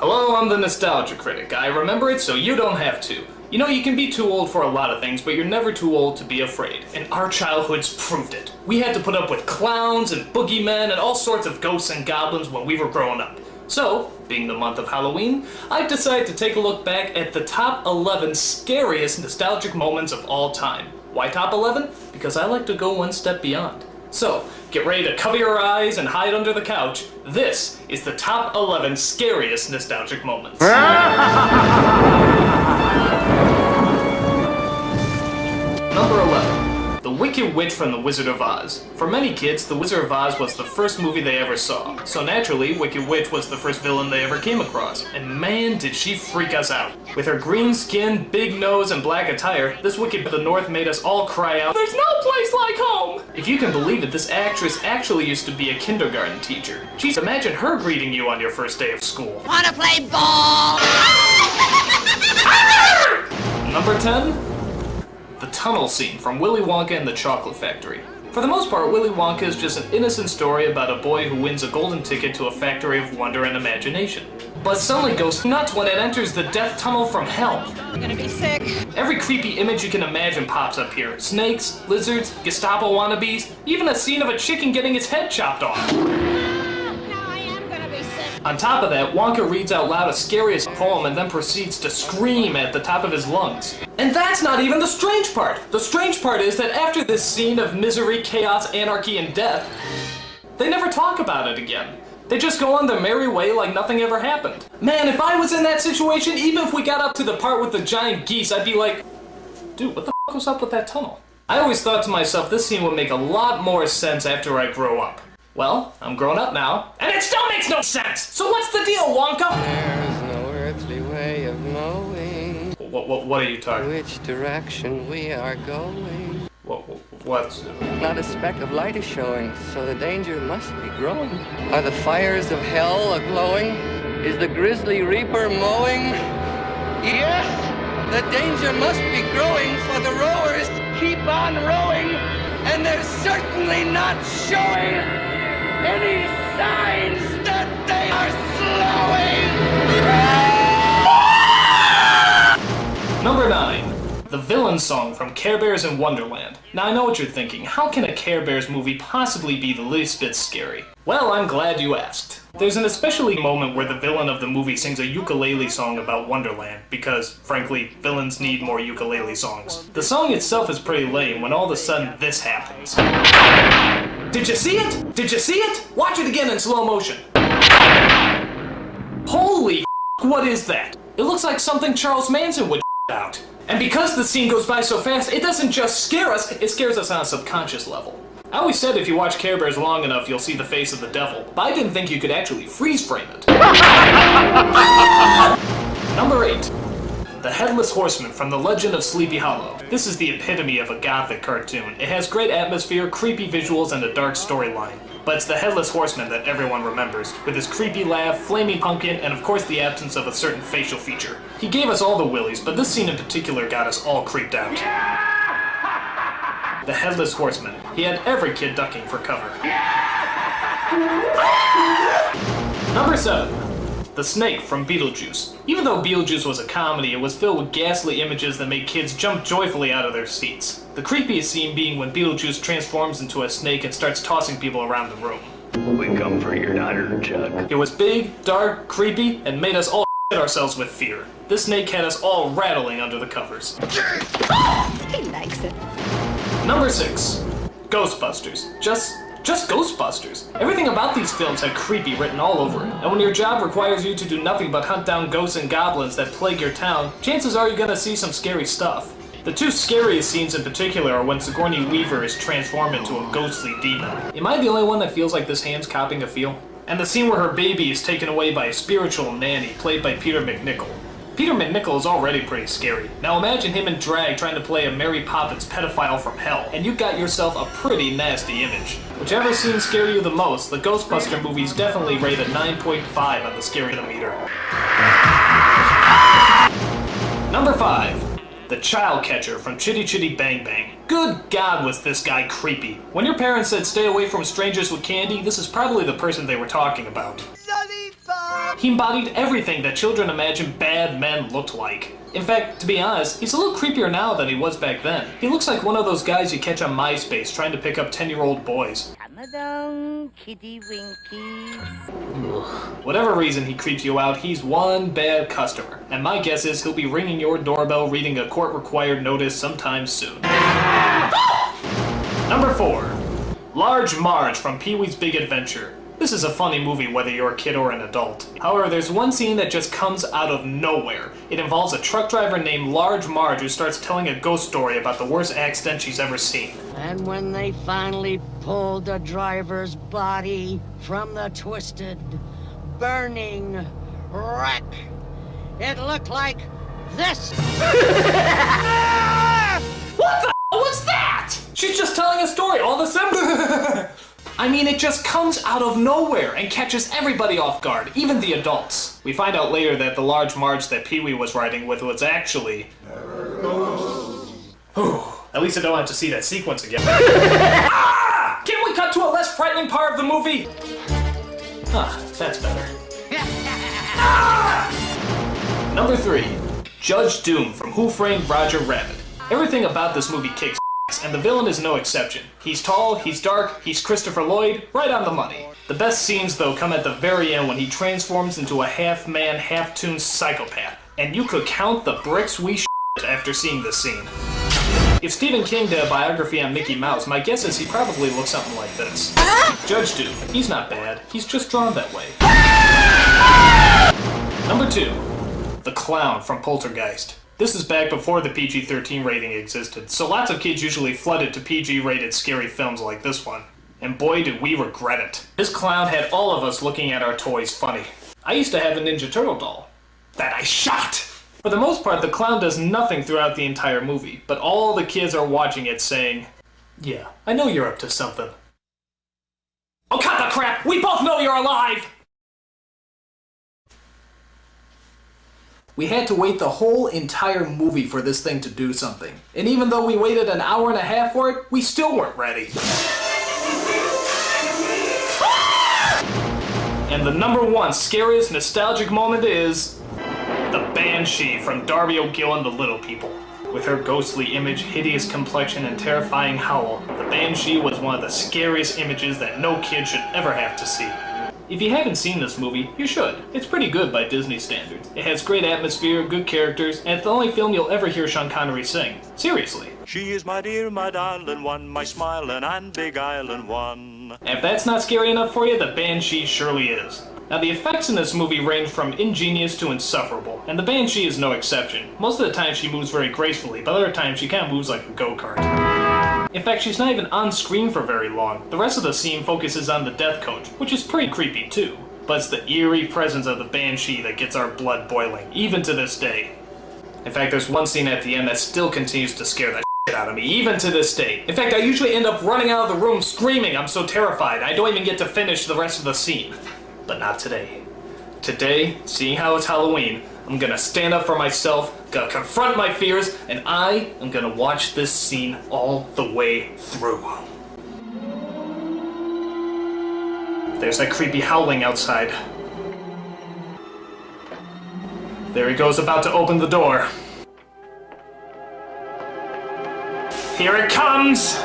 Hello, I'm the Nostalgia Critic. I remember it so you don't have to. You know, you can be too old for a lot of things, but you're never too old to be afraid. And our childhoods proved it. We had to put up with clowns and boogeymen and all sorts of ghosts and goblins when we were growing up. So, being the month of Halloween, I've decided to take a look back at the top 11 scariest nostalgic moments of all time. Why top 11? Because I like to go one step beyond. So, get ready to cover your eyes and hide under the couch. This is the top 11 scariest nostalgic moments. Number 11. The Wicked Witch from The Wizard of Oz. For many kids, The Wizard of Oz was the first movie they ever saw. So naturally, Wicked Witch was the first villain they ever came across. And man, did she freak us out. With her green skin, big nose, and black attire, this Wicked of the North made us all cry out, "There's no place like home!" If you can believe it, this actress actually used to be a kindergarten teacher. Jeez, imagine her greeting you on your first day of school. Wanna play ball? Number 10. The tunnel scene from Willy Wonka and the Chocolate Factory. For the most part, Willy Wonka is just an innocent story about a boy who wins a golden ticket to a factory of wonder and imagination. But suddenly goes nuts when it enters the death tunnel from hell. I'm gonna be sick. Every creepy image you can imagine pops up here. Snakes, lizards, Gestapo wannabes, even a scene of a chicken getting its head chopped off. On top of that, Wonka reads out loud a Scariest poem and then proceeds to scream at the top of his lungs. And that's not even the strange part! The strange part is that after this scene of misery, chaos, anarchy, and death, they never talk about it again. They just go on their merry way like nothing ever happened. Man, if I was in that situation, even if we got up to the part with the giant geese, I'd be like, dude, what the f*** was up with that tunnel? I always thought to myself, this scene would make a lot more sense after I grow up. Well, I'm grown up now, and it still makes no sense! So what's the deal, Wonka? There's no earthly way of knowing What are you talking about? which direction we are going. What? Not a speck of light is showing, so the danger must be growing. Are the fires of hell a-glowing? Is the grisly reaper mowing? Yes! The danger must be growing, for the rowers keep on rowing, and they're certainly not showing any signs that they are slowing! Number 9. The villain song from Care Bears in Wonderland. Now I know what you're thinking, how can a Care Bears movie possibly be the least bit scary? Well, I'm glad you asked. There's an especially moment where the villain of the movie sings a ukulele song about Wonderland, because, frankly, villains need more ukulele songs. The song itself is pretty lame when all of a sudden this happens. Did you see it? Did you see it? Watch it again in slow motion. Holy f***, what is that? It looks like something Charles Manson would out. And because the scene goes by so fast, it doesn't just scare us, it scares us on a subconscious level. I always said if you watch Care Bears long enough, you'll see the face of the devil, but I didn't think you could actually freeze frame it. Number 8. The Headless Horseman from The Legend of Sleepy Hollow. This is the epitome of a gothic cartoon. It has great atmosphere, creepy visuals, and a dark storyline. But it's the Headless Horseman that everyone remembers, with his creepy laugh, flaming pumpkin, and of course the absence of a certain facial feature. He gave us all the willies, but this scene in particular got us all creeped out. The Headless Horseman. He had every kid ducking for cover. Number 7. The Snake from Beetlejuice. Even though Beetlejuice was a comedy, it was filled with ghastly images that made kids jump joyfully out of their seats. The creepiest scene being when Beetlejuice transforms into a snake and starts tossing people around the room. We come for your daughter, Chuck. It was big, dark, creepy, and made us all shit ourselves with fear. This snake had us all rattling under the covers. He likes it. Number 6. Ghostbusters. Just Ghostbusters. Everything about these films had creepy written all over it. And when your job requires you to do nothing but hunt down ghosts and goblins that plague your town, chances are you're gonna see some scary stuff. The two scariest scenes in particular are when Sigourney Weaver is transformed into a ghostly demon. Am I the only one that feels like this hand's copying a feel? And the scene where her baby is taken away by a spiritual nanny, played by Peter MacNicol. Peter MacNicol is already pretty scary. Now imagine him in drag trying to play a Mary Poppins pedophile from hell, and you got yourself a pretty nasty image. Whichever scene scare you the most, the Ghostbuster movies definitely rate a 9.5 on the scary meter. Number 5. The Child Catcher from Chitty Chitty Bang Bang. Good God, was this guy creepy. When your parents said stay away from strangers with candy, this is probably the person they were talking about. Lollipop! He embodied everything that children imagine bad men looked like. In fact, to be honest, he's a little creepier now than he was back then. He looks like one of those guys you catch on MySpace trying to pick up 10-year-old boys. Come along, Kitty Winky. Whatever reason he creeps you out, he's one bad customer. And my guess is he'll be ringing your doorbell reading a court-required notice sometime soon. Number 4. Large Marge from Pee-wee's Big Adventure. This is a funny movie whether you're a kid or an adult. However, there's one scene that just comes out of nowhere. It involves a truck driver named Large Marge who starts telling a ghost story about the worst accident she's ever seen. And when they finally pulled the driver's body from the twisted, burning wreck, it looked like this. What the hell was that? She's just telling a story, all the same. I mean, it just comes out of nowhere and catches everybody off guard, even the adults. We find out later that the Large Marge that Pee-wee was riding with was actually... At least I don't have to see that sequence again. Ah! Can we cut to a less frightening part of the movie? That's better. Number 3. Judge Doom from Who Framed Roger Rabbit. Everything about this movie kicks ass, and the villain is no exception. He's tall, he's dark, he's Christopher Lloyd, right on the money. The best scenes, though, come at the very end when he transforms into a half-man, half-toon psychopath. And you could count the bricks we after seeing this scene. If Stephen King did a biography on Mickey Mouse, my guess is he probably looks something like this. Judge Doom, he's not bad, he's just drawn that way. Number 2. The Clown from Poltergeist. This is back before the PG-13 rating existed, so lots of kids usually flooded to PG-rated scary films like this one. And boy did we regret it. This clown had all of us looking at our toys funny. I used to have a Ninja Turtle doll that I shot! For the most part, the clown does nothing throughout the entire movie, but all the kids are watching it saying, "Yeah, I know you're up to something." Oh, cut the crap! We both know you're alive! We had to wait the whole entire movie for this thing to do something. And even though we waited an hour and a half for it, we still weren't ready. And the number 1 scariest nostalgic moment is... the Banshee from Darby O'Gill and the Little People. With her ghostly image, hideous complexion, and terrifying howl, the Banshee was one of the scariest images that no kid should ever have to see. If you haven't seen this movie, you should. It's pretty good by Disney standards. It has great atmosphere, good characters, and it's the only film you'll ever hear Sean Connery sing. Seriously. She is my dear, my darling one, my smiling and big island one. And if that's not scary enough for you, the Banshee surely is. Now, the effects in this movie range from ingenious to insufferable, and the Banshee is no exception. Most of the time she moves very gracefully, but other times she kind of moves like a go-kart. In fact, she's not even on screen for very long. The rest of the scene focuses on the death coach, which is pretty creepy too. But it's the eerie presence of the Banshee that gets our blood boiling, even to this day. In fact, there's one scene at the end that still continues to scare the shit out of me, even to this day. In fact, I usually end up running out of the room screaming. I'm so terrified, I don't even get to finish the rest of the scene. But not today. Today, seeing how it's Halloween, I'm gonna stand up for myself, gonna confront my fears, and I am gonna watch this scene all the way through. There's that creepy howling outside. There he goes, about to open the door. Here it comes!